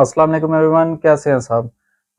अस्सलाम वालेकुम एवरीवन, कैसे हैं साहब।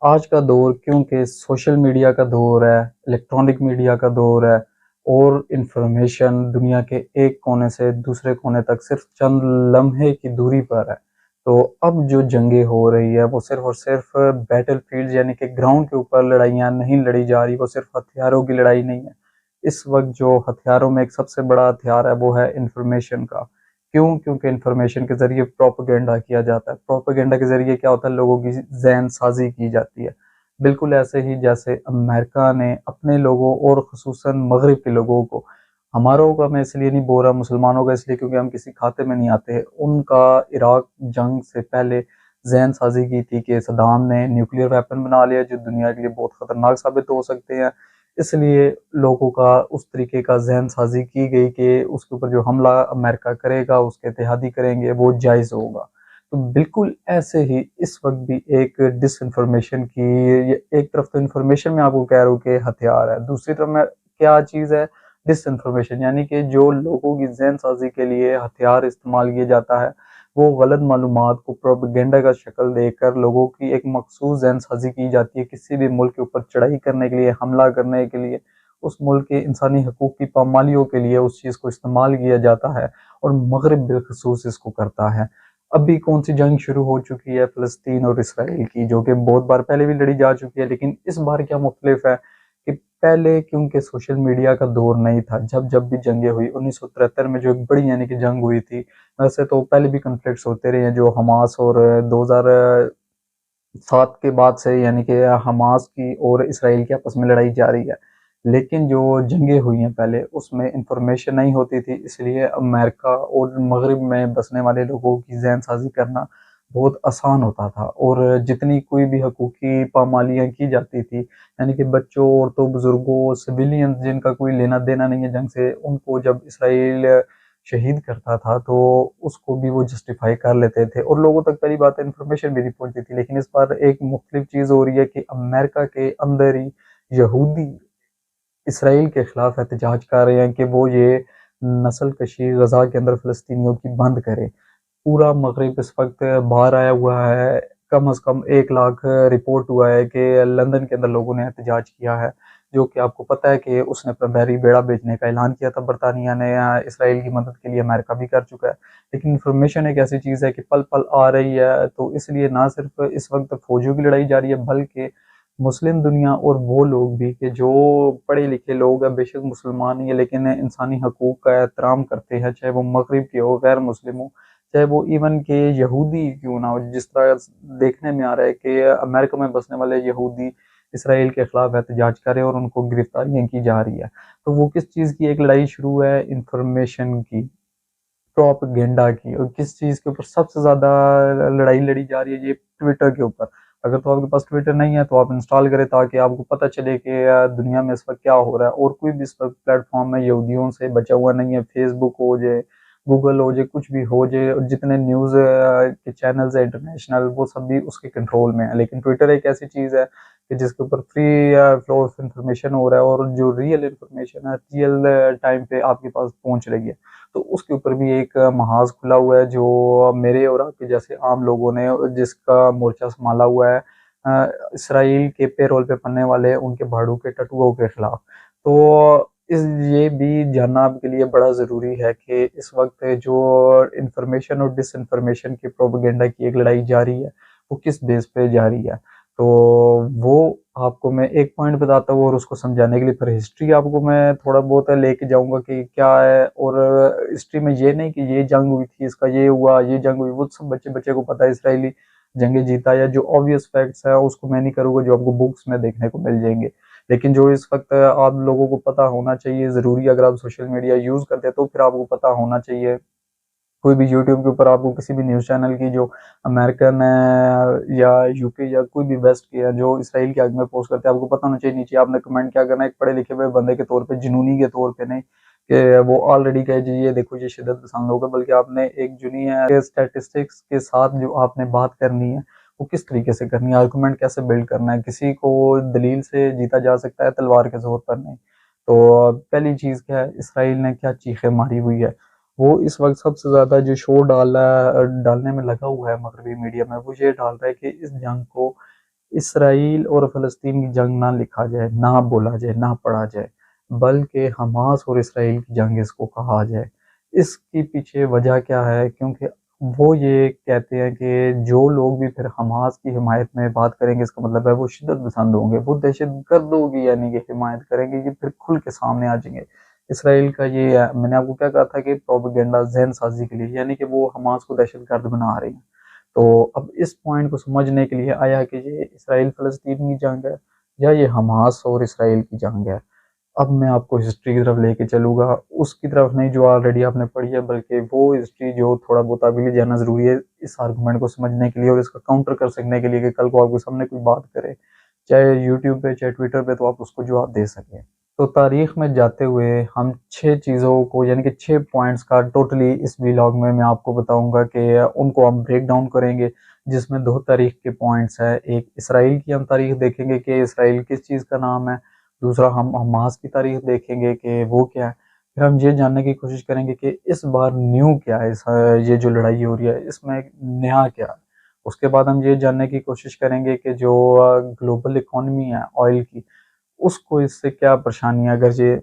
आज का दौर क्योंकि सोशल मीडिया का दौर है, इलेक्ट्रॉनिक मीडिया का दौर है और इंफॉर्मेशन दुनिया के एक कोने से दूसरे कोने तक सिर्फ चंद लम्हे की दूरी पर है। तो अब जो जंगें हो रही है वो सिर्फ और सिर्फ बैटल फील्ड यानी कि ग्राउंड के ऊपर लड़ाइयाँ नहीं लड़ी जा रही, वो सिर्फ हथियारों की लड़ाई नहीं है। इस वक्त जो हथियारों में एक सबसे बड़ा हथियार है वो है इंफॉर्मेशन का। क्यों? क्योंकि इंफॉर्मेशन के ज़रिए प्रोपेगेंडा किया जाता है। प्रोपेगेंडा के ज़रिए क्या होता है, लोगों की ज़हन साज़ी की जाती है। बिल्कुल ऐसे ही जैसे अमेरिका ने अपने लोगों और ख़ुसूसन मग़रिब के लोगों को, हमारों का मैं इसलिए नहीं बोल रहा, मुसलमानों का इसलिए क्योंकि हम किसी खाते में नहीं आते, उनका इराक जंग से पहले ज़हन साज़ी की थी कि सद्दाम ने न्यूक्लियर वेपन बना लिया जो दुनिया के लिए बहुत ख़तरनाक साबित हो सकते हैं। इसलिए लोगों का उस तरीके का ज़हन साज़ी की गई कि उसके ऊपर जो हमला अमेरिका करेगा, उसके इत्तेहादी करेंगे, वो जायज़ होगा। तो बिल्कुल ऐसे ही इस वक़्त भी एक डिसइन्फॉर्मेशन की, ये एक तरफ तो इन्फॉर्मेशन मैं आपको कह रहा हूँ कि हथियार है, दूसरी तरफ मैं क्या चीज़ है, डिसइन्फॉर्मेशन यानी कि जो लोगों की ज़हन साज़ी के लिए हथियार इस्तेमाल किया जाता है, वो गलत मालूमात को प्रोपेगेंडा का शक्ल देकर लोगों की एक मखसूस ज़हन साज़ी की जाती है किसी भी मुल्क के ऊपर चढ़ाई करने के लिए, हमला करने के लिए, उस मुल्क के इंसानी हकूक़ की पामालियों के लिए उस चीज़ को इस्तेमाल किया जाता है और मग़रिब बिलख़ुसूस इसको करता है। अभी कौन-सी जंग शुरू हो चुकी है फ़लस्तीन और इसराइल की, जो कि बहुत बार पहले भी लड़ी जा चुकी है, लेकिन इस बार क्या मुख्तलिफ है कि पहले क्योंकि सोशल मीडिया का दौर नहीं था, जब भी जंगें हुई 1973 में जो एक बड़ी यानी कि जंग हुई थी, वैसे तो पहले भी कॉन्फ्लिक्ट्स होते रहे हैं जो हमास और 2007 के बाद से यानी कि हमास की और इसराइल की आपस में लड़ाई जारी है। लेकिन जो जंगें हुई हैं पहले उसमें इंफॉर्मेशन नहीं होती थी, इसलिए अमेरिका और मग़रिब में बसने वाले लोगों की ज़हन साज़ी करना बहुत आसान होता था और जितनी कोई भी हकूक़ी पामालियाँ की जाती थी, यानी कि बच्चों, औरतों, बुज़ुर्गों, सिविलियंस जिनका कोई लेना-देना नहीं है जंग से, उनको जब इसराइल शहीद करता था तो उसको भी वो जस्टिफ़ाई कर लेते थे और लोगों तक पहली बात है इन्फॉर्मेशन भी नहीं पहुँचती थी। लेकिन इस बार एक मुख्तलिफ चीज़ हो रही है कि अमेरिका के अंदर ही यहूदी इसराइल के खिलाफ एहतजाज कर रहे हैं कि वो ये नस्ल कशी गज़ा के अंदर फ़लस्तीनियों की बंद करे। पूरा मग़रिब इस वक़्त बाहर आया हुआ है, कम से कम 1 लाख रिपोर्ट हुआ है कि लंदन के अंदर लोगों ने एहतजाज किया है, जो कि आपको पता है कि उसने अपना बहरी बेड़ा भेजने का ऐलान किया था बरतानिया ने, इसराइल की मदद के लिए अमेरिका भी कर चुका है। लेकिन इन्फॉर्मेशन एक ऐसी चीज़ है कि पल-पल आ रही है, तो इसलिए ना सिर्फ़ इस वक़्त फ़ौजियों की लड़ाई जारी है, बल्कि मुस्लिम दुनिया और वो लोग भी कि जो पढ़े-लिखे लोग हैं, बेशक मुसलमान ही हैं, लेकिन इंसानी हकूक़ का एहतराम करते हैं, चाहे वो मग़रिब के हो, गैर मुस्लिम हो, चाहे वो इवन के यहूदी क्यों ना हो। जिस तरह देखने में आ रहा है कि अमेरिका में बसने वाले यहूदी इसराइल के खिलाफ एहतजाज कर रहे हैं और उनको गिरफ्तारियाँ की जा रही है। तो वो किस चीज़ की एक लड़ाई शुरू है, इंफॉर्मेशन की, प्रोपेगेंडा की। और किस चीज़ के ऊपर सबसे ज़्यादा लड़ाई लड़ी जा रही है, ये ट्विटर के ऊपर। अगर तो आपके पास ट्विटर नहीं है तो आप इंस्टॉल करें ताकि आपको पता चले कि दुनिया में इस वक़्त क्या हो रहा है, और कोई भी इस वक़्त प्लेटफ़ॉर्म में यहूदियों से बचा हुआ नहीं है। फ़ेसबुक हो जाए, गूगल हो जाए, कुछ भी हो जाए, और जितने न्यूज़ के चैनल्स हैं इंटरनेशनल, वो सब भी उसके कंट्रोल में है। लेकिन ट्विटर एक ऐसी चीज़ है कि जिसके ऊपर फ्री फ्लो ऑफ इंफॉर्मेशन हो रहा है और जो रियल इंफॉर्मेशन है, रियल टाइम पे आपके पास पहुँच रही है। तो उसके ऊपर भी एक महाज़ खुला हुआ है जो मेरे और आपके जैसे आम लोगों ने, जिसका मोर्चा संभाला हुआ है इसराइल के पेरोल पे पलने वाले उनके भाड़ू के टटुओं के खिलाफ। तो इस ये भी जानना आपके लिए बड़ा ज़रूरी है कि इस वक्त जो इंफॉर्मेशन और डिसइंफॉर्मेशन की प्रोपेगेंडा की एक लड़ाई जारी है, वो किस बेस पे जारी है। तो वो आपको मैं एक पॉइंट बताता हूँ और उसको समझाने के लिए फिर हिस्ट्री आपको मैं थोड़ा बहुत लेके जाऊँगा कि क्या है, और हिस्ट्री में ये नहीं कि ये जंग हुई थी, इसका ये हुआ, ये जंग हुई, वो सब बच्चे-बच्चे को पता है इसराइली जंगें जीता, या जो ऑब्वियस फैक्ट्स है उसको मैं नहीं करूँगा जो आपको बुक्स में देखने को मिल जाएँगे। लेकिन जो इस वक़्त आप लोगों को पता होना चाहिए, ज़रूरी अगर आप सोशल मीडिया यूज़ करते हैं तो फिर आपको पता होना चाहिए। कोई भी यूट्यूब के ऊपर आपको किसी भी न्यूज़ चैनल की जो अमेरिकन है या यूके या कोई भी वेस्ट के है जो इसराइल के हक़ में पोस्ट करते हैं, आपको पता होना चाहिए नीचे आपने कमेंट क्या करना है, एक पढ़े लिखे हुए बंदे के तौर पे, जुनूनी के तौर पे नहीं कि वो ऑलरेडी कहे जी ये देखो ये शिद्दत पसंद लोग हैं, बल्कि आपने एक जुनिया स्टैटिस्टिक्स के साथ जो आपने बात करनी है, वो किस तरीके से करनी है, आर्गुमेंट कैसे बिल्ड करना है। किसी को दलील से जीता जा सकता है, तलवार के ज़ोर पर नहीं। तो पहली चीज़ क्या है, इसराइल ने क्या चीखें मारी हुई है। वो इस वक्त सबसे ज़्यादा जो शोर डालने में लगा हुआ है मगरबी मीडिया में, वो ये डाल रहा है कि इस जंग को इसराइल और फ़लस्तीन की जंग ना लिखा जाए, ना बोला जाए, ना पढ़ा जाए, बल्कि हमास और इसराइल की जंग इसको कहा जाए। इसके पीछे वजह क्या है? क्योंकि वो ये कहते हैं कि जो लोग भी फिर हमास की हिमायत में बात करेंगे, इसका मतलब है वो शिद्दत पसंद होंगे, वो दहशतगर्दों की यानी कि हिमायत करेंगे, ये फिर खुल के सामने आ जाएंगे। इसराइल का ये है, मैंने आपको क्या कहा था कि प्रोपेगेंडा, ज़हन साजी के लिए, यानी कि वो हमास को दहशतगर्द बना रही हैं। तो अब इस पॉइंट को समझने के लिए आया कि ये इसराइल फ़लस्तीन की जंग है या ये हमास और इसराइल की जंग है। अब मैं आपको हिस्ट्री की तरफ लेके चलूँगा, उसकी तरफ नहीं जो ऑलरेडी आपने पढ़ी है, बल्कि वो हिस्ट्री जो थोड़ा बहुत अभी ले जाना ज़रूरी है इस आर्गुमेंट को समझने के लिए और इसका काउंटर कर सकने के लिए कि कल को आपके सामने कोई बात करे, चाहे यूट्यूब पे, चाहे ट्विटर पे, तो आप उसको जवाब दे सकें। तो तारीख में जाते हुए हम 6 चीज़ों को यानी कि 6 पॉइंट्स का टोटली इस व्लॉग में मैं आपको बताऊँगा कि उनको हम ब्रेक डाउन करेंगे, जिसमें 2 तारीख के पॉइंट्स हैं। एक इसराइल की हम तारीख देखेंगे कि इसराइल किस चीज़ का नाम है, दूसरा हम हमास की तारीख देखेंगे कि वो क्या है। फिर हम ये जानने की कोशिश करेंगे कि इस बार न्यू क्या है, ये जो लड़ाई हो रही है इसमें नया क्या है। उसके बाद हम ये जानने की कोशिश करेंगे कि जो ग्लोबल इकोनॉमी है ऑयल की, उसको इससे क्या परेशानियाँ, अगर ये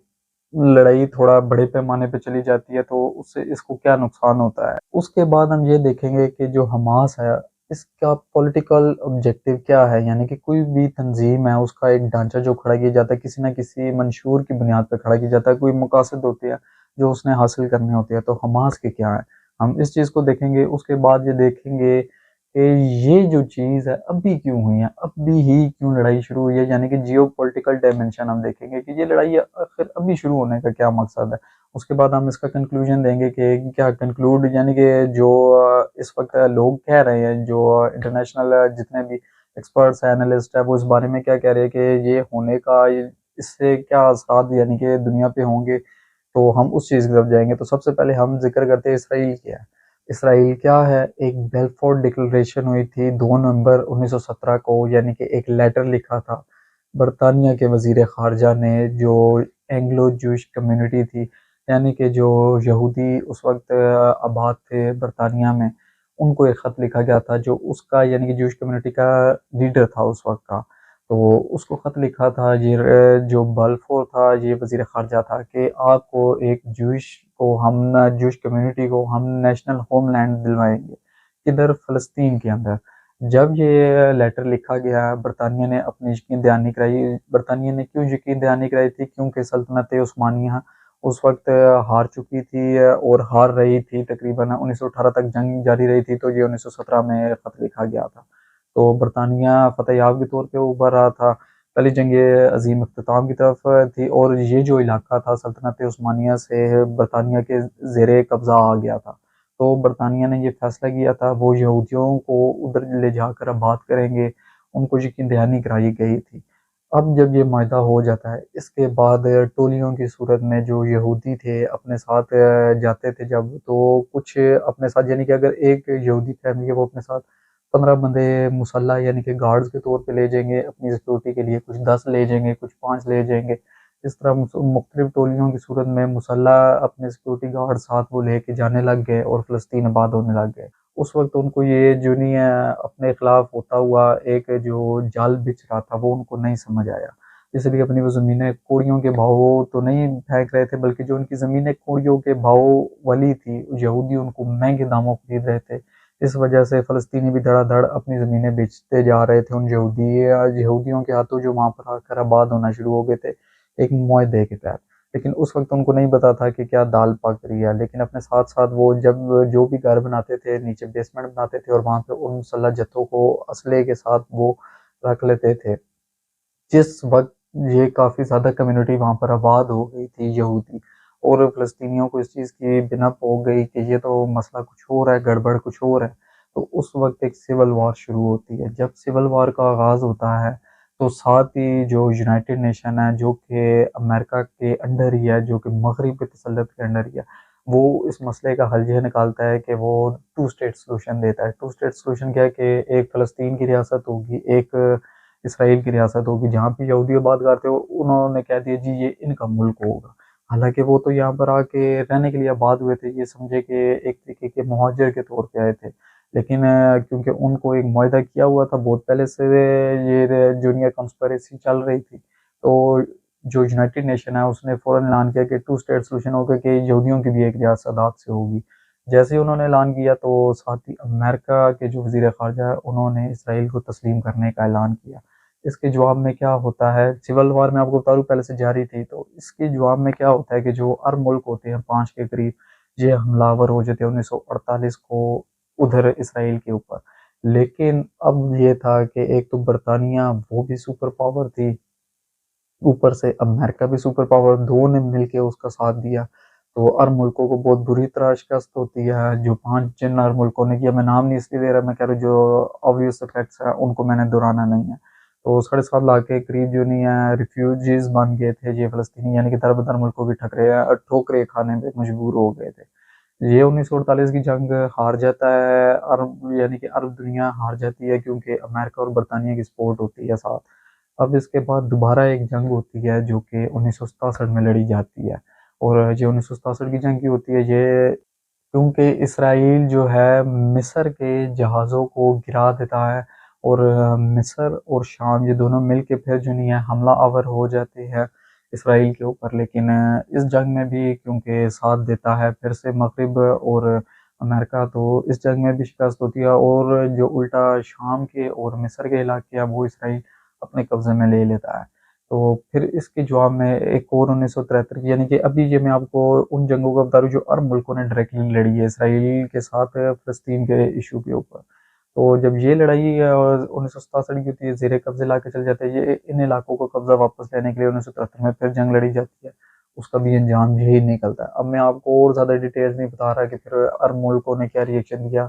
लड़ाई थोड़ा बड़े पैमाने पे चली जाती है तो उससे इसको क्या नुकसान होता है। उसके बाद हम ये देखेंगे कि जो हमास है इसका पॉलिटिकल ऑब्जेक्टिव क्या है, यानी कि कोई भी तंजीम है उसका एक ढांचा जो खड़ा किया जाता है किसी ना किसी मंशूर की बुनियाद पर खड़ा किया जाता है, कोई मकासद होते हैं जो उसने हासिल करने होते हैं। तो हमास के क्या है, हम इस चीज़ को देखेंगे। उसके बाद ये देखेंगे कि ये जो चीज़ है अभी क्यों हुई है, अभी ही क्यों लड़ाई शुरू हुई है, यानी कि जियो पोलिटिकल डायमेंशन हम देखेंगे कि ये लड़ाई आखिर अभी शुरू होने का क्या मकसद है। उसके बाद हम इसका कंक्लूजन देंगे कि क्या कंक्लूड, यानी कि जो इस वक्त लोग कह रहे हैं, जो इंटरनेशनल जितने भी एक्सपर्ट्स हैं, एनालिस्ट है, वो इस बारे में क्या कह रहे हैं कि ये होने का इससे क्या असरात यानी कि दुनिया पे होंगे। तो हम उस चीज़ की तरफ जाएंगे। तो सबसे पहले हम जिक्र करते हैं इसराइल क्या है। इसराइल क्या है, एक बेल्फोर डिक्लेरेशन हुई थी 2 नवंबर 1917 को, यानी कि एक लेटर लिखा था बरतानिया के वजीर खारजा ने, जो एंग्लो जूश कम्युनिटी थी, यानी कि जो यहूदी उस वक्त आबाद थे बरतानिया में, उनको एक ख़त लिखा गया था, जो उसका यानी कि जूश कम्युनिटी का लीडर था उस वक्त का। तो उसको ख़त लिखा था ये जो बल्फोर था, ये वजीर खारजा था, कि आपको एक जूश कम्युनिटी को हम नेशनल होमलैंड दिलवाएंगे, किधर, फ़लस्तीन के अंदर। जब ये लेटर लिखा गया, बरतानिया ने अपनी यकीन दहानी कराई। बरतानिया ने क्यों यकीन दहानी कराई थी? क्योंकि सल्तनत उस्मानिया उस वक्त हार चुकी थी और हार रही थी, तकरीबन 1918 तक जंग जारी रही थी, तो ये 1917 में ख़त लिखा गया था। तो बरतानिया फ़तेहयाब के तौर पे उभर रहा था, पहली जंग अज़ीम अख्ताम की तरफ थी, और ये जो इलाका था सल्तनत उस्मानिया से बरतानिया के ज़ेरे कब्ज़ा आ गया था। तो बरतानिया ने ये फ़ैसला किया था वो यहूदियों को उधर ले जाकर आबाद करेंगे, उनको यकीन दहानी कराई गई थी। अब जब ये माहिदा हो जाता है, इसके बाद टोलियों की सूरत में जो यहूदी थे अपने साथ जाते थे जब, तो कुछ अपने साथ, यानी कि अगर एक यहूदी फैमिली है वो अपने साथ 15 बंदे मुसल्ला यानी कि गार्ड्स के तौर पे ले जाएंगे अपनी सिक्योरिटी के लिए, कुछ 10 ले जाएंगे, कुछ 5 ले जाएंगे। इस तरह मुख्तलिफ टोलियों की सूरत में मुसल्ला अपने सिक्योरिटी गार्ड साथ वो लेके जाने लग गए और फ़लस्तीन आबाद होने लग गए। उस वक्त उनको ये जो नहीं है, अपने खिलाफ होता हुआ एक जो जाल बिछ रहा था वो उनको नहीं समझ आया, इसलिए अपनी वो ज़मीनें कोड़ियों के भाव तो नहीं फेंक रहे थे, बल्कि जो उनकी ज़मीनें कोड़ियों के भाव वाली थी, यहूदी उनको महंगे दामों पर खरीद रहे थे। इस वजह से फ़लस्तीनी भी धड़ाधड़ अपनी ज़मीनें बेचते जा रहे थे उन यहूदियों के हाथों, जो वहाँ पर आकर आबाद होना शुरू हो गए थे एक मुआहदे के तहत। लेकिन उस वक्त उनको नहीं पता था कि क्या दाल पक रही है। लेकिन अपने साथ साथ वो जब जो भी घर बनाते थे, नीचे बेसमेंट बनाते थे और वहाँ पे उन मुसल्लह जत्थों को असले के साथ वो रख लेते थे। जिस वक्त ये काफ़ी ज़्यादा कम्युनिटी वहाँ पर आबाद हो गई थी यहूदी, और फ़लस्तीनियों को इस चीज़ की बिनप हो गई कि ये तो मसला कुछ और है, गड़बड़ कुछ और है। तो उस वक्त एक सिविल वॉर शुरू होती है। जब सिविल वॉर का आगाज़ होता है, तो साथ ही जो यूनाइटेड नेशन है, जो कि अमेरिका के अंडर ही है, जो कि मगरब के तसल्लुत के अंडर ही है, वो इस मसले का हल ये निकालता है कि वो टू स्टेट सॉल्यूशन देता है। टू स्टेट सॉल्यूशन क्या है कि एक फ़लस्तीन की रियासत होगी, एक इसराइल की रियासत होगी, जहाँ पे यहूदी आबाद करते हो, उन्होंने कह दिया जी ये इनका मुल्क होगा। हालाँकि वो तो यहाँ पर आके रहने के लिए आबाद हुए थे, ये समझे कि एक तरीके के मुहाजिर के तौर पे आए थे। लेकिन क्योंकि उनको एक मुआहदा किया हुआ था, बहुत पहले से ये जो कॉन्स्पिरेसी चल रही थी, तो जो यूनाइटेड नेशन है उसने फ़ौरन ऐलान किया कि टू स्टेट सॉल्यूशन होगा कि यहूदियों की भी एक रियासत हाथ से होगी। जैसे ही उन्होंने ऐलान किया तो साथ ही अमेरिका के जो वज़ीर ख़ारजा है उन्होंने इसराइल को तस्लीम करने का ऐलान किया। इसके जवाब में क्या होता है, सिविल वार मैं आपको बता दूँ पहले से जारी थी, तो इसके जवाब में क्या होता है कि जो अरब मुल्क होते हैं 5 के करीब, ये हमलावर हो जाते हैं 1948 को उधर इसराइल के ऊपर। लेकिन अब ये था कि एक तो बरतानिया वो भी सुपर पावर थी, ऊपर से अमेरिका भी सुपर पावर, दो ने मिलके उसका साथ दिया। तो अरब मुल्कों को बहुत बुरी तरह शिकस्त होती है, जो 5 जिन अरब मुल्कों ने किया, मैं नाम नहीं इसलिए दे रहा, मैं कह रहा हूँ जो ऑब्वियस फैक्ट्स हैं उनको मैंने दोहराना नहीं है। तो 7.5 लाख के करीब जो नहीं है रिफ्यूजीज बन गए थे ये फ़लस्तीनी, यानी कि दर-बदर मुल्कों की ठोकरें खाने पे मजबूर हो गए थे। ये 1948 की जंग हार जाता है अरब, यानी कि अरब दुनिया हार जाती है क्योंकि अमेरिका और बरतानिया की सपोर्ट होती है साथ। अब इसके बाद दोबारा एक जंग होती है जो कि 1967 में लड़ी जाती है, और ये 1967 की जंग की होती है ये क्योंकि इसराइल जो है मिस्र के जहाज़ों को गिरा देता है, और मिस्र और शाम ये दोनों मिल के फिर जो नहीं है हमला आवर हो जाते हैं इसराइल के ऊपर। लेकिन इस जंग में भी क्योंकि साथ देता है फिर से मगरिब और अमेरिका, तो इस जंग में भी शिकस्त होती है, और जो उल्टा शाम के और मिस्र के इलाके हैं वो इसराइल अपने कब्जे में ले लेता है। तो फिर इसके जवाब में एक और 1973 की, यानी कि अभी ये मैं आपको उन जंगों का बता रहा हूँ जो अरब मुल्कों ने डायरेक्टली लड़ी है इसराइल के साथ फ़लस्तीन के इशू के ऊपर। तो जब ये लड़ाई 1967 की होती है, ज़ेरे कब्ज़े लाके चले जाते हैं, ये इन इलाकों को कब्ज़ा वापस लेने के लिए 1973 में फिर जंग लड़ी जाती है, उसका भी अंजाम यही निकलता है। अब मैं आपको और ज़्यादा डिटेल्स नहीं बता रहा कि फिर अरब मुल्कों ने क्या रिएक्शन दिया,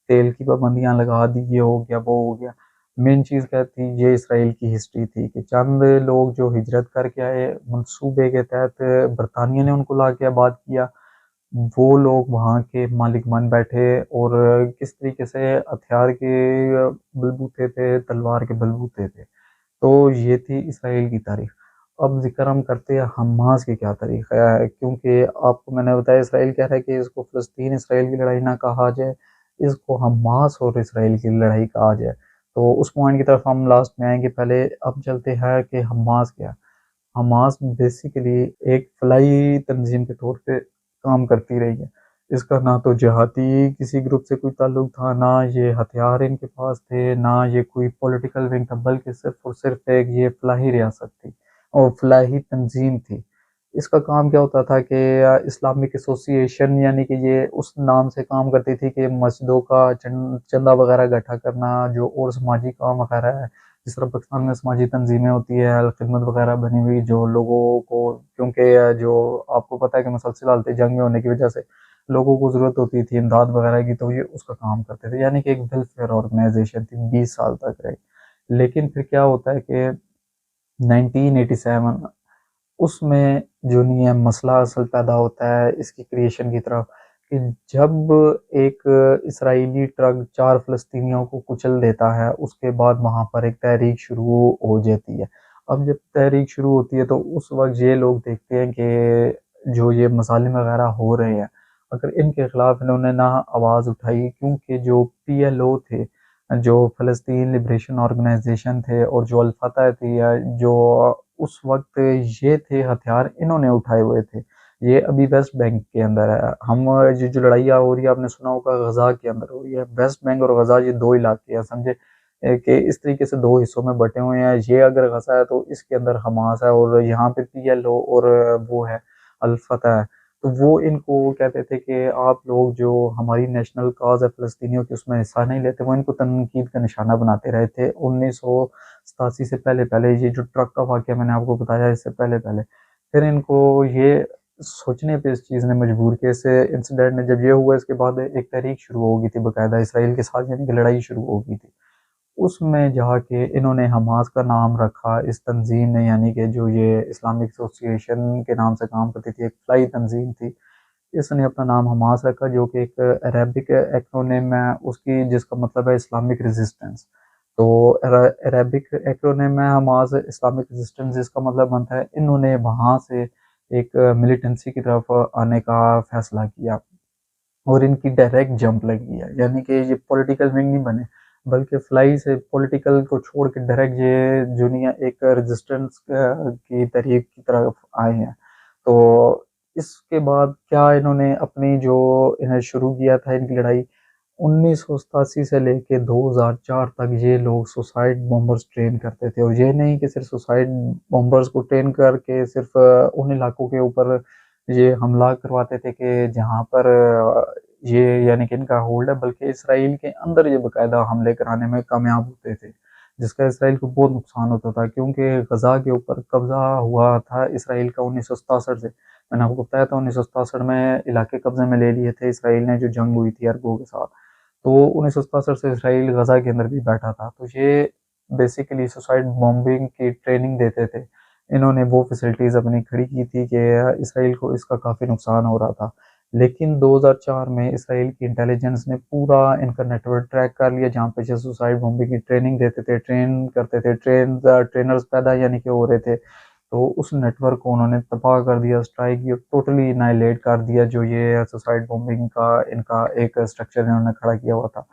तेल की पाबंदियाँ लगा दी, ये हो गया, वो हो गया। मेन चीज़ क्या थी, ये इसराइल की हिस्ट्री थी कि चंद लोग जो हिजरत करके आए, मंसूबे के तहत बरतानिया ने उनको लाके आबाद किया, वो लोग वहाँ के मालिक बन बैठे, और किस तरीके से हथियार के बलबूते पे, तलवार के बलबूते पे। तो ये थी इसराइल की तारीख। अब ज़िक्र हम करते हैं हमास की क्या तारीख है, क्योंकि आपको मैंने बताया इसराइल कह रहा है कि इसको फ़लस्तीन इसराइल की लड़ाई ना कहा जाए, इसको हमास और इसराइल की लड़ाई कहा जाए। तो उस पॉइंट की तरफ हम लास्ट में आएँगे, पहले अब चलते हैं कि हमास क्या है? हमास बेसिकली एक फलाई तंजीम के तौर पे काम करती रही है। इसका ना तो जिहादी किसी ग्रुप से कोई ताल्लुक था, ना ये हथियार इनके पास थे, ना ये कोई पॉलिटिकल विंग था, बल्कि सिर्फ़ और सिर्फ़ एक ये फलाही रियासत थी और फलाही तंजीम थी। इसका काम क्या होता था कि इस्लामिक एसोसिएशन, यानी कि ये उस नाम से काम करती थी कि मस्जिदों का चंदा वगैरह इकट्ठा करना, जो और समाजी काम वगैरह है, जिस तरह पाकिस्तान में समाजी तंजीमें होती है, अल खिदमत वगैरह बनी हुई, जो लोगों को, क्योंकि जो आपको पता है कि मुसलसल हालत जंग में होने की वजह से लोगों को ज़रूरत होती थी इमदाद वगैरह की, तो ये उसका काम करते थे, यानी कि एक वेलफेयर ऑर्गेनाइजेशन थी, 20 साल तक रही। लेकिन फिर क्या होता है कि 1987 उसमें जो नहीं है मसला असल पैदा होता है इसकी क्रिएशन की तरफ, कि जब एक इजरायली ट्रक 4 फ़लस्तीनियों को कुचल देता है, उसके बाद वहाँ पर एक तहरीक शुरू हो जाती है। अब जब तहरीक शुरू होती है तो उस वक़्त ये लोग देखते हैं कि जो ये मज़ालिम वग़ैरह हो रहे हैं, अगर इनके खिलाफ इन्होंने ना आवाज़ उठाई, क्योंकि जो पीएलओ थे, जो फ़लस्तीन लिबरेशन ऑर्गेनाइज़ेशन थे, और जो अल फतह थी, या जो उस वक़्त ये थे हथियार इन्होंने उठाए हुए थे। ये अभी वेस्ट बैंक के अंदर है। हम ये जो लड़ाइयाँ हो रही है आपने सुना होगा गज़ा के अंदर हो रही है। वेस्ट बैंक और गज़ा ये 2 इलाके हैं, समझे कि इस तरीके से 2 हिस्सों में बँटे हुए हैं। ये अगर गज़ा है तो इसके अंदर हमास है, और यहाँ पे पीएलओ और वो है अल फतह है। तो वो इनको कहते थे कि आप लोग जो हमारी नेशनल कॉज़ है फ़लस्तीनियों की उसमें हिस्सा नहीं लेते, वो इनको तनकीद का निशाना बनाते रहे थे। 1987 से पहले-पहले, ये जो ट्रक का वाक़या मैंने आपको बताया इससे पहले-पहले। फिर इनको ये सोचने पे इस चीज़ ने मजबूर किया, इस इंसिडेंट ने जब ये हुआ इसके बाद एक तहरीक शुरू हो गई थी बाकायदा इसराइल के साथ, यानी कि लड़ाई शुरू हो गई थी। उसमें जाके इन्होंने हमास का नाम रखा इस तंज़ीम ने, यानी कि जो ये इस्लामिक एसोसिएशन के नाम से काम करती थी, एक फ़लाई तंज़ीम थी। इसने अपना नाम हमास रखा, जो कि एक अरेबिक एक्रोनिम है उसकी, जिसका मतलब है इस्लामिक रेजिस्टेंस। तो अरेबिक एक्रोनिम है हमास, इस्लामिक रेजिस्टेंस, इसका मतलब बनता है इन्होंने वहाँ से एक मिलिटेंसी की तरफ आने का फैसला किया और इनकी डायरेक्ट जंप लगी है। यानी कि ये पॉलिटिकल विंग नहीं बने, बल्कि फ्लाई से पॉलिटिकल को छोड़ के डायरेक्ट ये दुनिया एक रेजिस्टेंस की तहरीक की तरफ आए हैं। तो इसके बाद क्या इन्होंने अपनी जो इन्हें शुरू किया था इनकी लड़ाई 1987 से लेके 2004 तक ये लोग सुसाइड बॉम्बर्स ट्रेन करते थे। और ये नहीं कि सिर्फ सुसाइड बॉम्बर्स को ट्रेन करके सिर्फ उन इलाकों के ऊपर ये हमला करवाते थे कि जहाँ पर ये यानी कि इनका होल्ड है, बल्कि इसराइल के अंदर ये बाकायदा हमले कराने में कामयाब होते थे, जिसका इसराइल को बहुत नुकसान होता था क्योंकि गजा के ऊपर कब्जा हुआ था इसराइल का 1967 से। मैंने आपको बताया था 1967 में इलाके कब्जे में ले लिए थे इसराइल ने, जो जंग हुई थी अरबों के साथ। तो 1967 से इसराइल गजा के अंदर भी बैठा था। तो ये बेसिकली सुसाइड बॉम्बिंग की ट्रेनिंग देते थे। इन्होंने वो फैसिलिटीज अपनी खड़ी की थी कि इसराइल को इसका काफ़ी नुकसान हो रहा था। लेकिन 2004 में इसराइल की इंटेलिजेंस ने पूरा इनका नेटवर्क ट्रैक कर लिया, जहाँ पे ये सुसाइड बॉम्बिंग की ट्रेनिंग देते थे, ट्रेन करते थे, ट्रेनर्स पैदा यानी कि हो रहे थे। तो उस नेटवर्क को उन्होंने तबाह कर दिया, स्ट्राइक किया, टोटली नाइलेट कर दिया, जो ये सुसाइड बॉम्बिंग का इनका एक स्ट्रक्चर इन्होंने खड़ा किया हुआ था।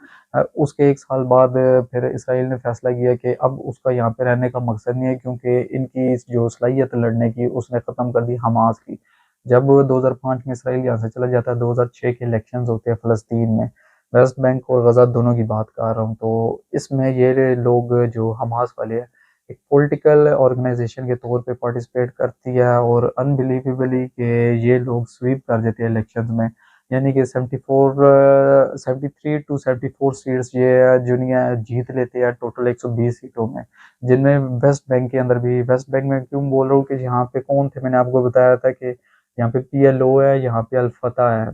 उसके 1 साल बाद फिर इसराइल ने फैसला किया कि अब उसका यहाँ पे रहने का मकसद नहीं है, क्योंकि इनकी इस जो सलाहियत लड़ने की उसने ख़त्म कर दी हमास की। जब 2005 में इसराइल यहाँ से चला जाता है, 2006 के इलेक्शंस होते हैं फ़लस्तीन में, वेस्ट बैंक और गजा दोनों की बात कर रहा हूँ। तो इसमें ये लोग जो हमास वाले हैं एक पॉलिटिकल ऑर्गेनाइजेशन के तौर पे पार्टिसिपेट करती है, और अनबिलीवेबली कि ये लोग स्वीप कर देते हैं इलेक्शंस में। यानी कि 73 टू 74 सीट्स ये दुनिया जीत लेते हैं टोटल 120 सीटों में, जिनमें वेस्ट बैंक के अंदर भी। वेस्ट बैंक में क्यों बोल रहा हूँ कि यहाँ पे कौन थे, मैंने आपको बताया था कि यहाँ पे PLO है, यहाँ पे अल-फतह है,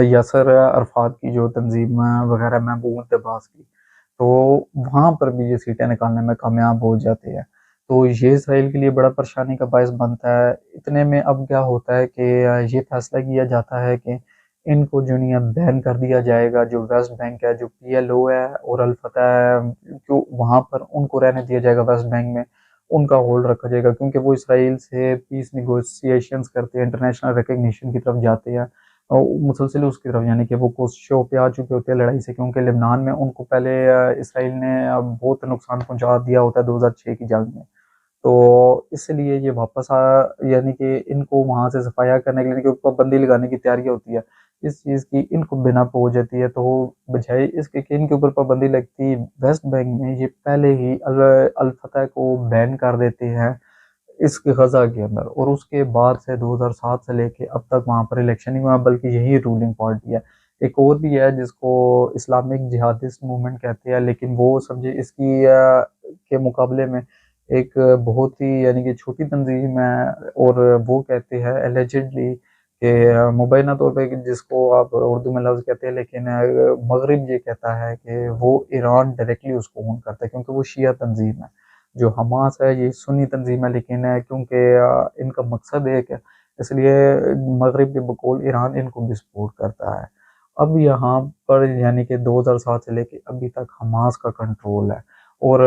यासर अरफात की जो तंजीम वगैरह महमूद अब्बास की। तो वहाँ पर भी ये सीटें निकालने में कामयाब हो जाते हैं। तो ये इसराइल के लिए बड़ा परेशानी का बायस बनता है। इतने में अब क्या होता है कि ये फैसला किया जाता है कि इनको दुनिया बैन कर दिया जाएगा, जो वेस्ट बैंक है, जो PLO है और अल-फतह है, जो वहाँ पर उनको रहने दिया जाएगा वेस्ट बैंक में, उनका होल्ड रखा जाएगा, क्योंकि वो इसराइल से पीस निगोशिएशंस करते हैं, इंटरनेशनल रिकग्निशन की तरफ जाते हैं और मुसलसल उसकी तरफ, यानी कि वो कोशिशों पे आ चुके होते हैं लड़ाई से, क्योंकि लेबनान में उनको पहले इसराइल ने बहुत नुकसान पहुंचा दिया होता है 2006 की जंग में। तो इसलिए ये वापस यानी कि इनको वहां से सफाया करने के लिए इनके ऊपर पाबंदी लगाने की तैयारी होती है। इस चीज़ की इनको बिना पे हो जाती है। तो बजाय इसके कि इनके ऊपर पाबंदी लगती, वेस्ट बैंक में ये पहले ही अल फतह को बैन कर देते हैं इस गजा के अंदर। और उसके बाद से 2007 से लेके अब तक वहाँ पर इलेक्शन नहीं हुआ, बल्कि यही रूलिंग पार्टी है। एक और भी है जिसको इस्लामिक जिहादिस्ट मूवमेंट कहते हैं, लेकिन वो समझे इसकी के मुकाबले में एक बहुत ही यानी कि छोटी तंजीम है। और वो कहते हैं एलिजिडली कि मुबैना तौर पे जिसको आप उर्दू में लफ्ज़ कहते हैं, लेकिन मगरिब ये कहता है कि वो ईरान डायरेक्टली उसको ओन करता है, क्योंकि वो शिया तंजीम है। जो हमास है ये सुन्नी तंजीम है, लेकिन क्योंकि इनका मकसद एक है, इसलिए मगरिब के बकौल ईरान इनको भी सपोर्ट करता है। अब यहाँ पर यानी कि 2007 से लेके अभी तक हमास का कंट्रोल है। और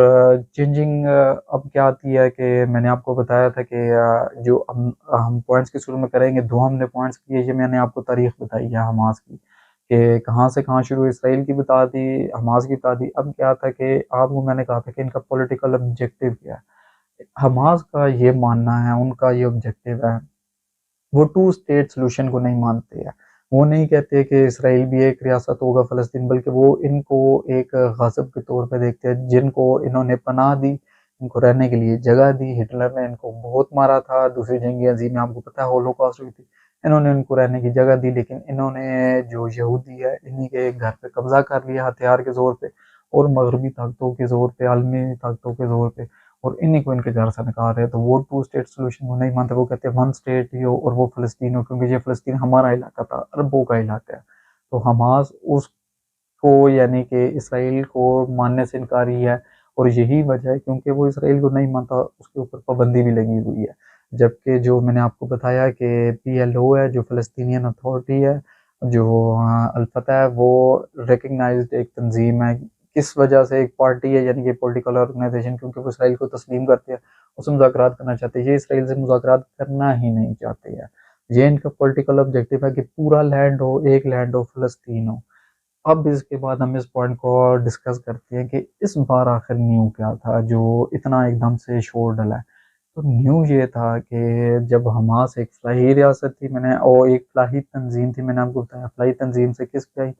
चेंजिंग अब क्या आती है कि मैंने आपको बताया था कि जो हम पॉइंट्स के शुरू में करेंगे, 2 हमने पॉइंट्स किए, ये मैंने आपको तारीख बताई है हमास की कि कहाँ से कहाँ शुरू हुई, इसराइल की बता दी, हमास की बता दी। अब क्या था कि आपको मैंने कहा था कि इनका पॉलिटिकल ऑब्जेक्टिव क्या है। हमास का ये मानना है, उनका ये ऑब्जेक्टिव है, वो टू स्टेट सोल्यूशन को नहीं मानते हैं। वो नहीं कहते कि इसराइल भी एक रियासत होगा फ़लस्तीन, बल्कि वो इनको एक गाज़िब के तौर पे देखते हैं, जिनको इन्होंने पनाह दी, इनको रहने के लिए जगह दी। हिटलर ने इनको बहुत मारा था, दूसरी जंग अज़ीम में आपको पता है होलोकॉस्ट हुई थी। इन्होंने इनको रहने की जगह दी, लेकिन इन्होंने जो यहूदी है इन्हीं के घर पे कब्ज़ा कर लिया हथियार के ज़ोर पे और मगरबी ताकतों के ज़ोर पे, आलमी ताकतों के ज़ोर पे, और इन्हीं को इनके घर से निकाल रहे हैं। तो वो टू स्टेट सोल्यूशन वो नहीं मानते, वो कहते हैं वन स्टेट ही हो और वो फ़लस्तीन हो, क्योंकि ये फ़लस्तीन हमारा इलाका था, अरबों का इलाका है। तो हमास उसको यानी कि इसराइल को मानने से इनकारी है, और यही वजह है क्योंकि वो इसराइल को नहीं मानता, उसके ऊपर पाबंदी भी लगी हुई है। जबकि जो मैंने आपको बताया कि PLO है, जो फ़लस्तीनियन अथॉरिटी है, जो अल फतह है, वो रिकग्नाइज्ड एक तंजीम है, किस वजह से एक पार्टी है यानी कि पॉलिटिकल ऑर्गेनाइजेशन, क्योंकि वो इसराइल को तस्लीम करते हैं, उससे मुज़ाकरात करना चाहते हैं। ये इसराइल से मुज़ाकरात करना ही नहीं चाहते हैं। ये इनका पॉलिटिकल ऑब्जेक्टिव है कि पूरा लैंड हो, एक लैंड हो, फ़लस्तीन हो। अब इसके बाद हम इस पॉइंट को और डिस्कस करते हैं कि इस बार आखिर न्यू क्या था जो इतना एकदम से शोर डला है। तो न्यू ये था कि जब हमास एक फलाही रियासत थी, मैंने और एक फलाही तंजीम थी, मैंने आपको बताया फलाही तंजीम से किस पे आई,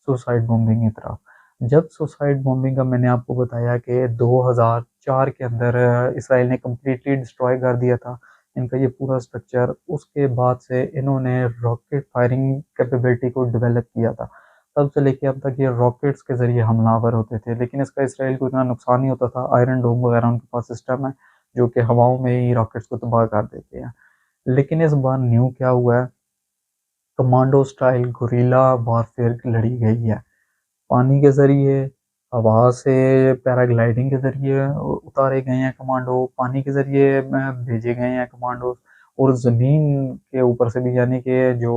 सुसाइड बॉम्बिंग की तरफ। जब सुसाइड बॉम्बिंग का मैंने आपको बताया कि 2004 के अंदर इसराइल ने कम्प्लीटली डिस्ट्रॉय कर दिया था इनका ये पूरा स्ट्रक्चर, उसके बाद से इन्होंने रॉकेट फायरिंग कैपेबिलिटी को डेवलप किया था। तब से लेके अब तक ये रॉकेट्स के ज़रिए हमलावर होते थे, लेकिन इसका इसराइल को इतना नुकसान नहीं होता था। आयरन डोम वगैरह उनके पास सिस्टम है जो कि हवाओं में ही रॉकेट्स को तबाह कर देते हैं। लेकिन इस बार न्यू क्या हुआ है, कमांडो स्टाइल गुरिल्ला वॉरफेयर लड़ी गई है। पानी के ज़रिए, हवा से पैराग्लाइडिंग के ज़रिए उतारे गए हैं कमांडो, पानी के ज़रिए भेजे गए हैं कमांडो, और ज़मीन के ऊपर से भी यानी कि जो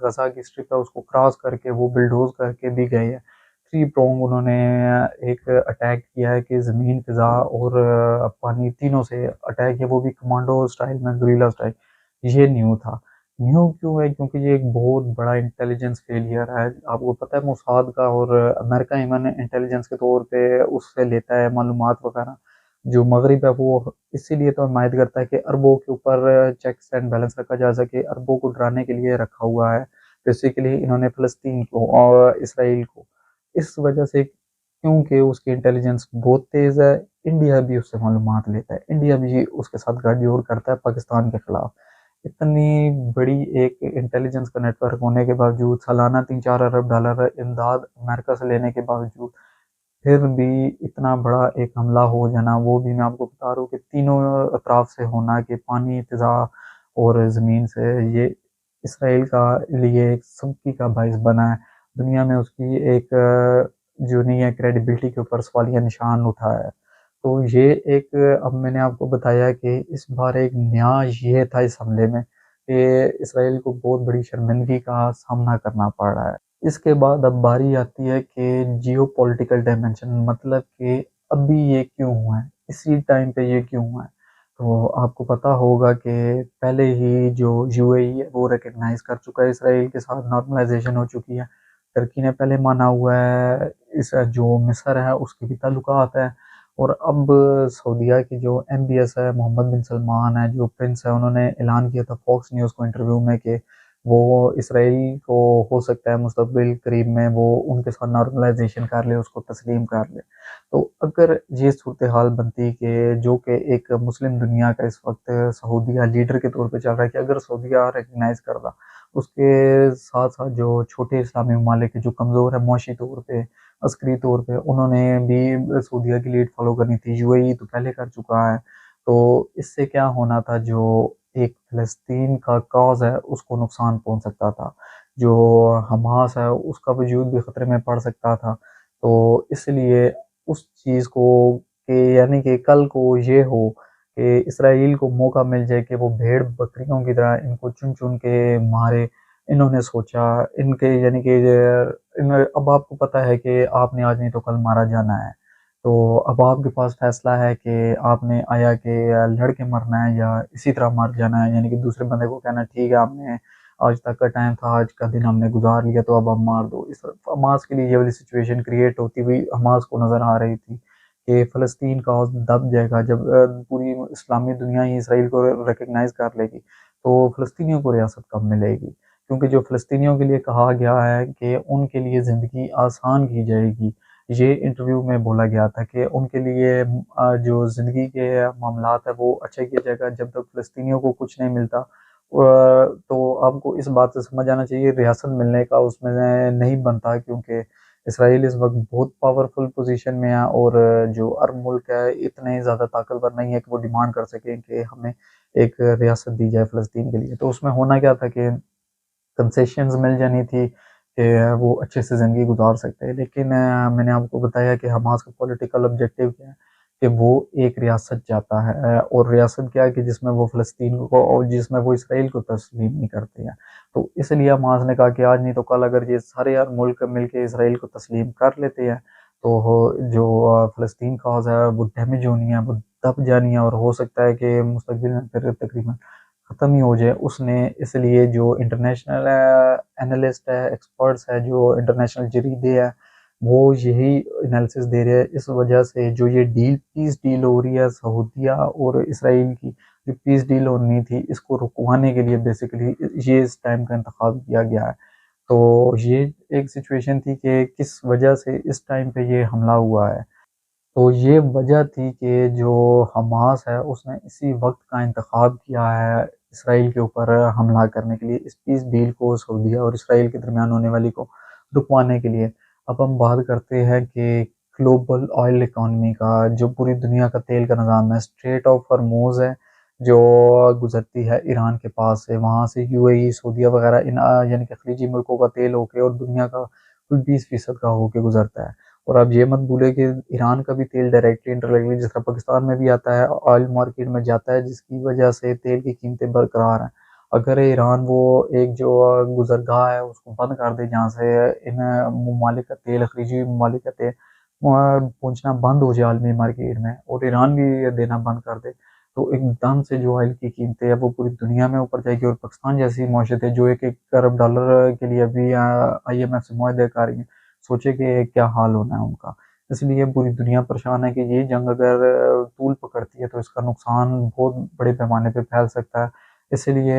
गज़ा की स्ट्रिप है उसको क्रॉस करके वो बुलडोज़ करके भी गए हैं। थ्री प्रोंग उन्होंने एक अटैक किया है कि ज़मीन, फ़िज़ा और पानी तीनों से अटैक किया, वो भी कमांडो स्टाइल में, गुरिल्ला स्टाइल। ये न्यू था। न्यू क्यों है? क्योंकि ये एक बहुत बड़ा इंटेलिजेंस फेलियर है। आपको पता है मोसाद का और अमेरिका इवन इंटेलिजेंस के तौर पे उससे लेता है मालूमात वगैरह। जो मगरिब है वो इसीलिए तो हिमायत करता है कि अरबों के ऊपर चेक्स एंड बैलेंस रखा जा सके, अरबों को डराने के लिए रखा हुआ है। बेसिकली इन्होंने फ़लस्तीन को और इसराइल को इस वजह से, क्योंकि उसकी इंटेलिजेंस बहुत तेज़ है, इंडिया भी उससे मालूमात लेता है, इंडिया भी उसके साथ गठजोड़ करता है पाकिस्तान के खिलाफ। इतनी बड़ी एक इंटेलिजेंस का नेटवर्क होने के बावजूद, सालाना 3-4 अरब डॉलर इमदाद अमेरिका से लेने के बावजूद, फिर भी इतना बड़ा एक हमला हो जाना, वो भी मैं आपको बता रहा हूँ कि तीनों अतराफ से होना, कि पानी, फ़िज़ा और ज़मीन से, ये इसराइल का लिए एक सख्ती का बायस बना है। दुनिया में उसकी एक जो नहीं है क्रेडिबिलिटी के ऊपर सवालिया निशान उठा है। तो ये एक, अब मैंने आपको बताया कि इस बार एक नया ये था इस हमले में कि इसराइल को बहुत बड़ी शर्मिंदगी का सामना करना पड़ रहा है। इसके बाद अब बारी आती है कि जियोपॉलिटिकल डायमेंशन, मतलब कि अभी ये क्यों हुआ है, इसी टाइम पे ये क्यों हुआ है। तो आपको पता होगा कि पहले ही जो यूएई है वो रिकॉग्नाइज कर चुका है, इसराइल के साथ नॉर्मलाइजेशन हो चुकी है। टर्की ने पहले माना हुआ है, इस जो मिस्र है उसके भी ताल्लुकात है। और अब सऊदीया की जो एमबीएस है, मोहम्मद बिन सलमान है जो प्रिंस है, उन्होंने ऐलान किया था फॉक्स न्यूज़ को इंटरव्यू में कि वो इसराइल को हो सकता है मुस्तकबिल करीब में वो उनके साथ नॉर्मलाइजेशन कर ले, उसको तस्लीम कर ले। तो अगर ये सूरत हाल बनती कि जो कि एक मुस्लिम दुनिया का इस वक्त सऊदीया लीडर के तौर पे चल रहा है, कि अगर सऊदीया रिकगनाइज कर रहा, उसके साथ साथ जो छोटे इस्लामी ममालिक जो कमज़ोर है मुआशी तौर पे, अस्करी तौर पे, उन्होंने भी सऊदीया की लीड फॉलो करनी थी। यूएई तो पहले कर चुका है। तो इससे क्या होना था, जो एक फ़लस्तीन का कॉज़ है उसको नुकसान पहुंच सकता था, जो हमास है उसका वजूद भी ख़तरे में पड़ सकता था। तो इसलिए उस चीज़ को कि यानी कि कल को ये हो कि इसराइल को मौका मिल जाए कि वो भेड़ बकरियों की तरह इनको चुन चुन के मारे, इन्होंने सोचा इनके यानी कि अब आपको पता है कि आपने आज नहीं तो कल मारा जाना है। तो अब आपके पास फैसला है कि आपने आया कि लड़ के मरना है या इसी तरह मर जाना है, यानी कि दूसरे बंदे को कहना ठीक है आपने आज तक का टाइम था, आज का दिन हमने गुजार लिया तो अब हम मार दो। इस हमास के लिए ये वाली सिचुएशन क्रिएट होती हुई हमास को नज़र आ रही थी कि फ़लस्तीन का दब जाएगा जब पूरी इस्लामी दुनिया ही इसराइल को रिकग्नाइज कर लेगी, तो फ़लस्तीनियों को रियासत कब मिलेगी। क्योंकि जो फ़लस्तीनियों के लिए कहा गया है कि उनके लिए ज़िंदगी आसान की जाएगी, ये इंटरव्यू में बोला गया था कि उनके लिए जो ज़िंदगी के मामलात है वो अच्छा किया जाएगा जब तक फ़लस्तीनियों को कुछ नहीं मिलता। तो आपको इस बात से समझ आना चाहिए रियासत मिलने का उसमें नहीं बनता, क्योंकि इसराइल इस वक्त बहुत पावरफुल पोजीशन में है और जो अरब मुल्क है इतने ज़्यादा ताकतवर नहीं है कि वो डिमांड कर सकें कि हमें एक रियासत दी जाए फ़लस्तीन के लिए। तो उसमें होना क्या था कि कंसेशंस मिल जानी थी कि वो अच्छे से ज़िंदगी गुजार सकते हैं। लेकिन मैंने आपको बताया कि हमास का पॉलिटिकल ऑब्जेक्टिव क्या है कि वो एक रियासत चाहता है, और रियासत क्या है कि जिसमें वो फ़लस्तीन को और जिसमें वो इसराइल को तस्लीम नहीं करते हैं। तो इसलिए हमास ने कहा कि आज नहीं तो कल अगर ये सारे यार मुल्क मिल के इसराइल को तस्लीम कर लेते हैं, जो फ़लस्तीन कॉज़ है वो डैमेज होनी है, वो दब जानी है और हो सकता है कि मुस्तक़बिल में फिर तकरीबन ख़त्म ही हो जाए। उसने इसलिए जो इंटरनेशनल एनालिस्ट है, एक्सपर्ट्स है, जो इंटरनेशनल जरीदे हैं, वो यही एनालिसिस दे रहे हैं। इस वजह से जो ये पीस डील हो रही है सऊदीया और इसराइल की, जो पीस डील होनी थी, इसको रुकवाने के लिए बेसिकली ये इस टाइम का इंतखाब किया गया है। तो ये एक सिचुएशन थी कि किस वजह से इस टाइम पे ये हमला हुआ है। तो ये वजह थी कि जो हमास है उसने इसी वक़्त का इंतख़ाब किया है इसराइल के ऊपर हमला करने के लिए, इस पीस डील को सऊदीया और इसराइल के दरमियान होने वाली को रुकवाने के लिए। अब हम बात करते हैं कि ग्लोबल ऑयल इकॉनमी का, जो पूरी दुनिया का तेल का निज़ाम है, स्ट्रेट ऑफ हॉर्मूज़ है, जो गुज़रती है ईरान के पास से, वहाँ से यूएई, सऊदीया वग़ैरह इन यानी कि खलीजी मुल्कों का तेल होके और दुनिया का कुल 20% का होके गुज़रता है। और आप ये मत भूलें कि ईरान का भी तेल डायरेक्टली इंडायरेक्टली जिस तरह पाकिस्तान में भी आता है, ऑयल मार्केट में जाता है, जिसकी वजह से तेल की कीमतें बरकरार हैं। अगर ईरान वो एक जो गुज़रगाह है उसको बंद कर दे जहाँ से इन ममालिक का तेल, खलीजी ममालिक का तेल पहुँचना बंद हो जाए आलमी मार्केट में और ईरान भी ये देना बंद कर दे, तो एकदम से जो ऑयल की कीमतें हैं वो पूरी दुनिया में ऊपर जाएगी। और पाकिस्तान जैसी मईशत जो एक अरब डॉलर के लिए अभी IMF से मुआहदे कर रही है, सोचे कि क्या हाल होना है उनका। इसलिए पूरी दुनिया परेशान है कि ये जंग अगर तूल पकड़ती है तो इसका नुकसान बहुत बड़े पैमाने पे फैल सकता है। इसीलिए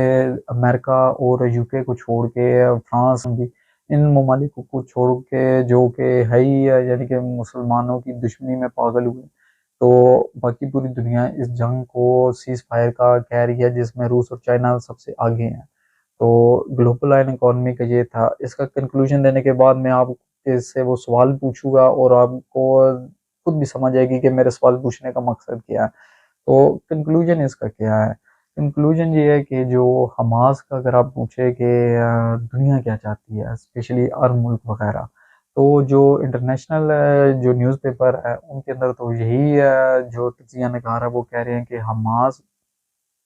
अमेरिका और यूके को छोड़ के फ्रांस भी इन ममालिकों को छोड़ के, जो कि है ही यानी कि मुसलमानों की दुश्मनी में पागल हुए, तो बाकी पूरी दुनिया इस जंग को सीज़ फायर का कह रही है, जिसमें रूस और चाइना सबसे आगे हैं। तो ग्लोबल ऑयल इकॉनमी का ये था। इसका कंक्लूजन देने के बाद मैं आपसे वो सवाल पूछूँगा और आपको खुद भी समझ आएगी कि मेरे सवाल पूछने का मकसद क्या है। तो कंक्लूजन इसका क्या है? कंक्लूजन ये है कि जो हमास का अगर आप पूछे कि दुनिया क्या चाहती है, स्पेशली अरब मुल्क वगैरह, तो जो इंटरनेशनल जो न्यूज़पेपर है उनके अंदर तो यही जो तज्ज़िया निगार है वो कह रहे हैं कि हमास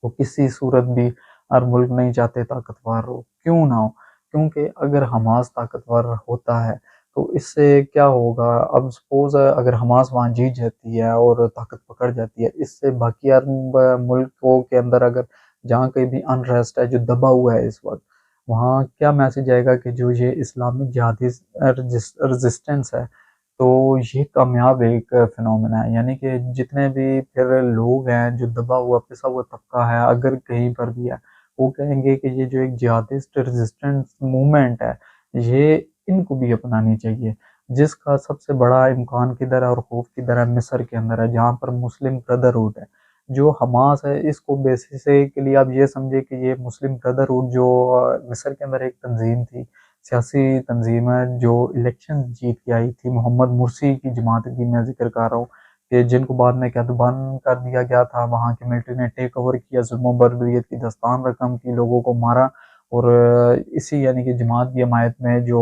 वो किसी सूरत भी हर मुल्क नहीं चाहते ताकतवर हो, क्यों ना हो? क्योंकि अगर हमास ताकतवर होता है, तो इससे क्या होगा? अब सपोज़ अगर हमास वहाँ जीत जाती है और ताकत पकड़ जाती है, इससे बाकी अरब मुल्कों के अंदर अगर जहाँ कहीं भी अनरेस्ट है, जो दबा हुआ है इस वक़्त, वहाँ क्या मैसेज आएगा कि जो ये इस्लामिक जिहादिज़ रेज़िस्टेंस है, तो ये कामयाब एक फिनोमेना है। यानी कि जितने भी फिर लोग हैं, जो दबा हुआ, पिसा हुआ तबका है, अगर कहीं पर भी है, वो कहेंगे कि ये जो एक जिहादिस्ट रेजिस्टेंस मूवमेंट है, ये इनको भी अपनानी चाहिए। जिसका सबसे बड़ा इम्कान किधर है और खौफ किधर है? मिस्र के अंदर है, जहाँ पर मुस्लिम ब्रदरहुड है। जो हमास है, इसको बेसिकली आप ये समझिए कि ये मुस्लिम ब्रदरहुड जो मिस्र के अंदर एक तंजीम थी, सियासी तंजीम है, जो इलेक्शन जीत के आई थी, मोहम्मद मुर्सी की जमात की मैं ज़िक्र कर रहा हूँ, कि जिनको बाद में क्या तो बंद कर दिया गया था, वहाँ की मिलिट्री ने टेक ओवर किया, जुल्म बर्बरियत की दास्तान रकम की, लोगों को मारा और इसी यानी कि जमात की हमायत में जो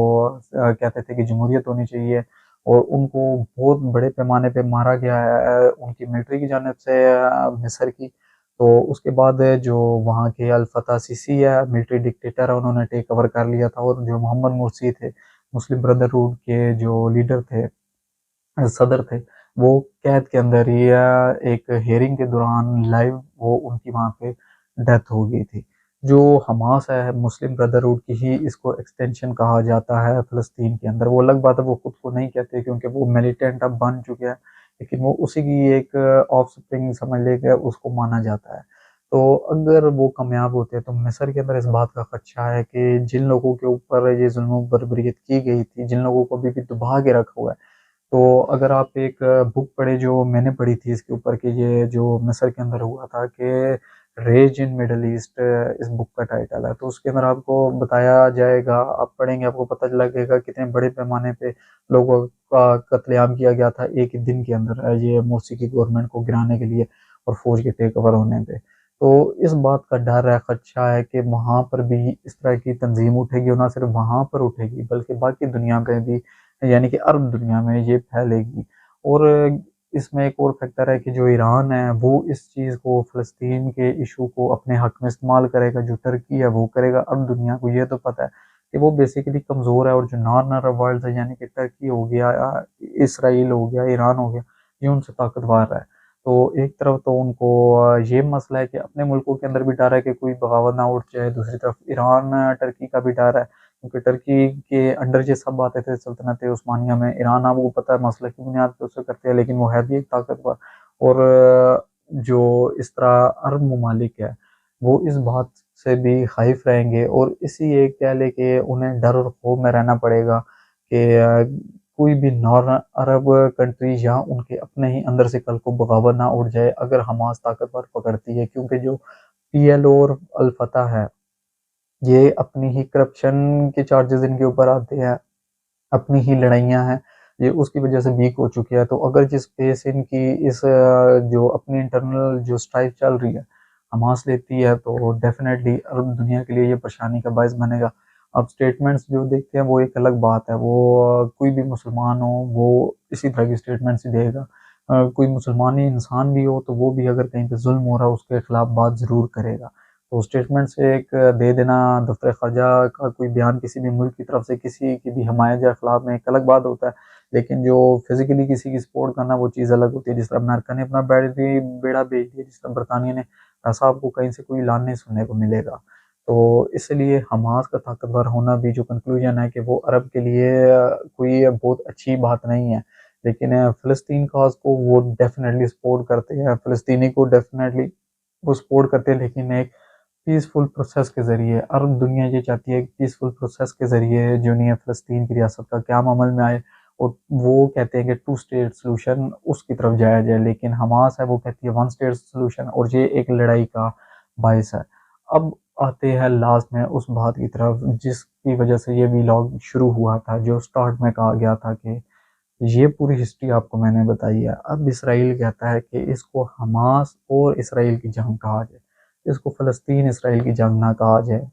कहते थे कि जमहूरियत होनी चाहिए, और उनको बहुत बड़े पैमाने पे मारा गया है उनकी मिलिट्री की जानिब से मिस्र की। तो उसके बाद जो वहाँ के अल फतह सीसी है, मिलिट्री डिक्टेटर है, उन्होंने टेक ओवर कर लिया था और जो मोहम्मद मुर्सी थे, मुस्लिम ब्रदरहुड के जो लीडर थे, सदर थे, वो कैद के अंदर ही एक हियरिंग के दौरान लाइव वो उनकी वहाँ पे डेथ हो गई थी। जो हमास है, मुस्लिम ब्रदरहुड की ही इसको एक्सटेंशन कहा जाता है फ़लस्तीन के अंदर। वो अलग बात है, वो खुद को नहीं कहते क्योंकि वो मिलिटेंट अब बन चुके हैं, लेकिन वो उसी की एक ऑफस्प्रिंग समझ लेके उसको माना जाता है। तो अगर वो कामयाब होते हैं, तो मिस्र के अंदर इस बात का खदशा है कि जिन लोगों के ऊपर ये जुल्म बर्बरियत की गई थी, जिन लोगों को अभी भी दबा के रखा हुआ है, तो अगर आप एक बुक पढ़े जो मैंने पढ़ी थी इसके ऊपर कि ये जो मिस्र के अंदर हुआ था कि रेज इन मिडल ईस्ट, इस बुक का टाइटल है। तो उसके अंदर आपको बताया जाएगा, आप पढ़ेंगे आपको पता लगेगा कितने बड़े पैमाने पे लोगों का कत्लेआम किया गया था एक ही दिन के अंदर, ये मुर्सी की गवर्नमेंट को गिराने के लिए और फौज के टेक ओवर होने पे। तो इस बात का डर है, खदशा है कि वहाँ पर भी इस तरह की तंजीम उठेगी और ना सिर्फ वहाँ पर उठेगी बल्कि बाकी दुनिया में भी, यानी कि अरब दुनिया में ये फैलेगी। और इसमें एक और फैक्टर है कि जो ईरान है वो इस चीज़ को, फ़लस्तीन के इशू को अपने हक में इस्तेमाल करेगा, जो टर्की है वो करेगा। अब दुनिया को ये तो पता है कि वो बेसिकली कमज़ोर है, और जो नॉन अरब वर्ल्ड है यानी कि टर्की हो गया, इसराइल हो गया, ईरान हो गया, ये उनसे ताकतवर है। तो एक तरफ तो उनको ये मसला है कि अपने मुल्कों के अंदर भी डर है कि कोई बगावत ना उठ जाए, दूसरी तरफ ईरान टर्की का भी डर है, क्योंकि टर्की के अंडर ये सब आते थे सल्तनत उस्मानिया में। ईरान आपको पता है मसले की बुनियाद पे उसे करते हैं, लेकिन वो है भी एक ताकतवर। और जो इस तरह अरब ममालिक है वो इस बात से भी खाइफ रहेंगे, और इसी एक कह ले कि उन्हें डर और खौफ में रहना पड़ेगा कि कोई भी नॉन अरब कंट्री या उनके अपने ही अंदर से कल को बगावत ना उठ जाए अगर हमास ताकतवर पकड़ती है। क्योंकि जो पीएलओ और अल फतह है, ये अपनी ही करप्शन के चार्जेस इनके ऊपर आते हैं, अपनी ही लड़ाइयाँ हैं, ये उसकी वजह से वीक हो चुकी है। तो अगर जिस पेस इनकी इस जो अपनी इंटरनल जो स्ट्राइक चल रही है हमास लेती है, तो डेफिनेटली अरब दुनिया के लिए ये परेशानी का बायस बनेगा। अब स्टेटमेंट्स जो देखते हैं वो एक अलग बात है, वो कोई भी मुसलमान हो वो इसी तरह की स्टेटमेंट्स ही देगा। कोई मुसलमानी इंसान भी हो तो वो भी अगर कहीं पे जुल्म हो रहा है उसके खिलाफ बात ज़रूर करेगा। तो स्टेटमेंट से एक दे देना दफ्तर ख़ारजा का कोई बयान किसी भी मुल्क की तरफ से किसी की भी हमायत या खिलाफ में एक अलग बात होता है, लेकिन जो फिजिकली किसी की सपोर्ट करना वो चीज़ अलग होती है। जिस तरह अमेरिका ने अपना बेड़ा बेच दिया, जिस तरह बरतानिया ने, ऐसा आपको कहीं से कोई ऐलान नहीं सुनने को मिलेगा। तो इसलिए हमास का ताकतवर होना भी जो कंक्लूजन है कि वो अरब के लिए कोई बहुत अच्छी बात नहीं है। लेकिन फ़लस्तीन कॉज़ को वो डेफ़िनेटली सपोर्ट करते हैं, फ़लस्तीनी को डेफ़िनेटली वो सपोर्ट करते हैं, लेकिन एक पीसफुल प्रोसेस के ज़रिए। अरब दुनिया ये चाहती है कि पीसफुल प्रोसेस के ज़रिए जो नहीं है फ़लस्तीन की रियासत का क़याम अमल में आए, और वो कहते हैं कि टू स्टेट सॉल्यूशन उसकी तरफ जाया जाए। लेकिन हमास है वो कहती है वन स्टेट सॉल्यूशन, और ये एक लड़ाई का बायस है। अब आते हैं लास्ट में उस बात की तरफ जिसकी वजह से ये व्लॉग शुरू हुआ था, जो स्टार्ट में कहा गया था कि ये पूरी हिस्ट्री आपको मैंने बताई है। अब इसराइल कहता है कि इसको हमास और इसराइल की जंग कहा जाए, इसको फ़लस्तीन इसराइल की जंग ना कहा जाए।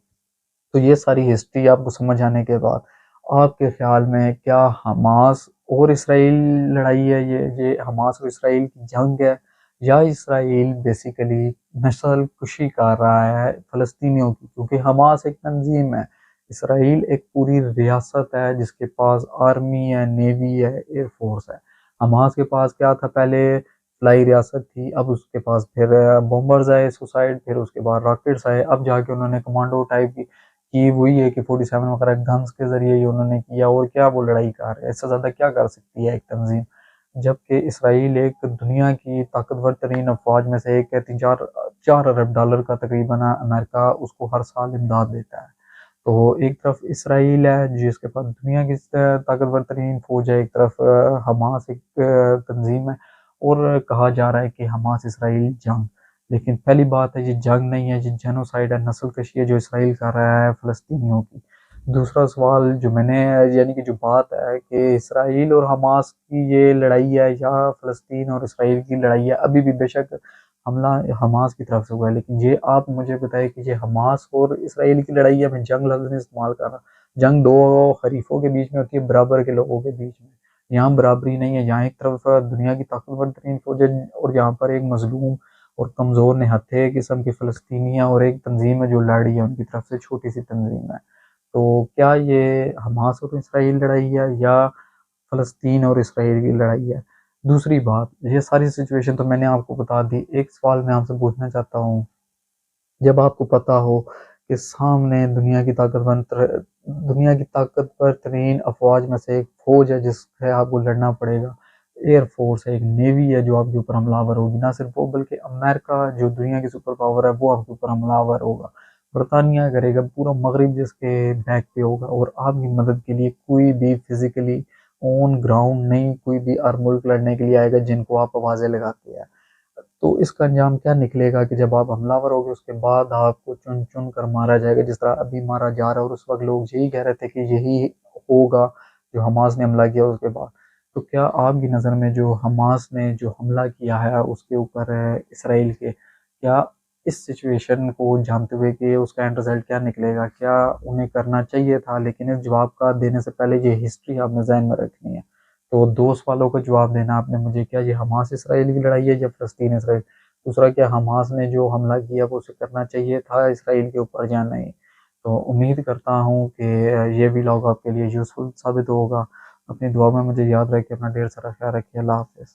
तो ये सारी हिस्ट्री आपको समझ आने के बाद आपके ख्याल में क्या हमास और इसराइल लड़ाई है, ये हमास और इसराइल की जंग है, या इसराइल बेसिकली नस्ल कुशी कर रहा है फ़लस्तीनियों की? क्योंकि हमास एक तंजीम है, इसराइल एक पूरी रियासत है जिसके पास आर्मी है, नेवी है, एयरफोर्स है। हमास के पास क्या था पहले? फ्लाई रियासत थी, अब उसके पास फिर बॉम्बर्स आए सुसाइड, फिर उसके बाद रॉकेट्स आए, अब जाके उन्होंने कमांडो टाइप की वही है कि 47 वगैरह गन्स के ज़रिए ही उन्होंने किया। और क्या वो लड़ाई कर रहे हैं, इससे ज़्यादा क्या कर सकती है एक तंज़ीम? जबकि इसराइल एक दुनिया की ताकतवर तरीन अफ़वाज में से एक है, 4 अरब डॉलर का तकरीबन अमेरिका उसको हर साल इमदाद देता है। तो एक तरफ इसराइल है जिसके पास दुनिया की ताकतवर तरीन फ़ौज है, एक तरफ हमास एक तंज़ीम है, और कहा जा रहा है कि हमास इसराइल जंग। लेकिन पहली बात है ये जंग नहीं है, ये जेनोसाइड है, नस्लकशी है जो इसराइल कर रहा है फ़लस्तीनियों की। दूसरा सवाल जो मैंने यानी कि जो बात है कि इसराइल और हमास की ये लड़ाई है या फ़लस्तीन और इसराइल की लड़ाई है, अभी भी बेशक हमला हमास की तरफ से हुआ है, लेकिन ये आप मुझे बताइए कि ये हमास और इसराइल की लड़ाई है। मैं जंग लफ्ज़ नहीं इस्तेमाल कर रहा। जंग 2 खलीफों के बीच में होती है, बराबर के लोगों के बीच में। यहाँ बराबरी नहीं है, यहाँ एक तरफ दुनिया की ताकतवर तरीन फ़ौज है और यहाँ पर एक मज़लूम और कमज़ोर निहत्थे किस्म की फ़लस्तीनियाँ और एक तंज़ीम है जो लड़ रही है उनकी तरफ से, छोटी-सी तंज़ीम है। तो क्या ये हमास और इसराइल लड़ाई है या फ़लस्तीन और इसराइल की लड़ाई है? दूसरी बात, ये सारी सिचुएशन तो मैंने आपको बता दी। एक सवाल मैं आपसे पूछना चाहता हूँ, जब आपको पता हो कि सामने दुनिया की ताकतवर तरीन अफ़वाज में से एक फ़ौज है जिससे आपको लड़ना पड़ेगा, एयर फ़ोर्स है, एक नेवी है जो आपके ऊपर हमलावर होगी, ना सिर्फ वो बल्कि अमेरिका जो दुनिया की सुपर पावर है वो आपके ऊपर हमलावर होगा, बरतानिया करेगा, पूरा मगरिब जिसके बैक पे होगा, और आपकी मदद के लिए कोई भी फिजिकली ऑन ग्राउंड नहीं, कोई भी आर्म मुल्क लड़ने के लिए आएगा जिनको आप आवाज़ें लगाते हैं। तो इसका अंजाम क्या निकलेगा कि जब आप हमलावर होगे उसके बाद आपको चुन चुन कर मारा जाएगा, जिस तरह अभी मारा जा रहा है, और उस वक्त लोग यही कह रहे थे कि यही होगा जो हमास ने हमला किया उसके बाद। तो क्या आपकी नज़र में जो हमास ने जो हमला किया है उसके ऊपर इसराइल के, क्या इस सिचुएशन को जानते हुए कि उसका एंड रिजल्ट क्या निकलेगा, क्या उन्हें करना चाहिए था? लेकिन इस जवाब का देने से पहले ये हिस्ट्री आपने जहन में रखनी है। तो 2 सवालों का जवाब देना आपने मुझे, क्या ये हमास इसराइल की लड़ाई है या फ़लस्तीन इसराइल? दूसरा, क्या हमास ने जो हमला किया वो उसे करना चाहिए था इसराइल के ऊपर या नहीं? तो उम्मीद करता हूँ कि ये व्लॉग आपके लिए यूज़फुल साबित होगा। अपनी दुआ में मुझे याद रखें, अपना ढेर सारा ख्याल रखिए। अल्लाह हाफ़िज़।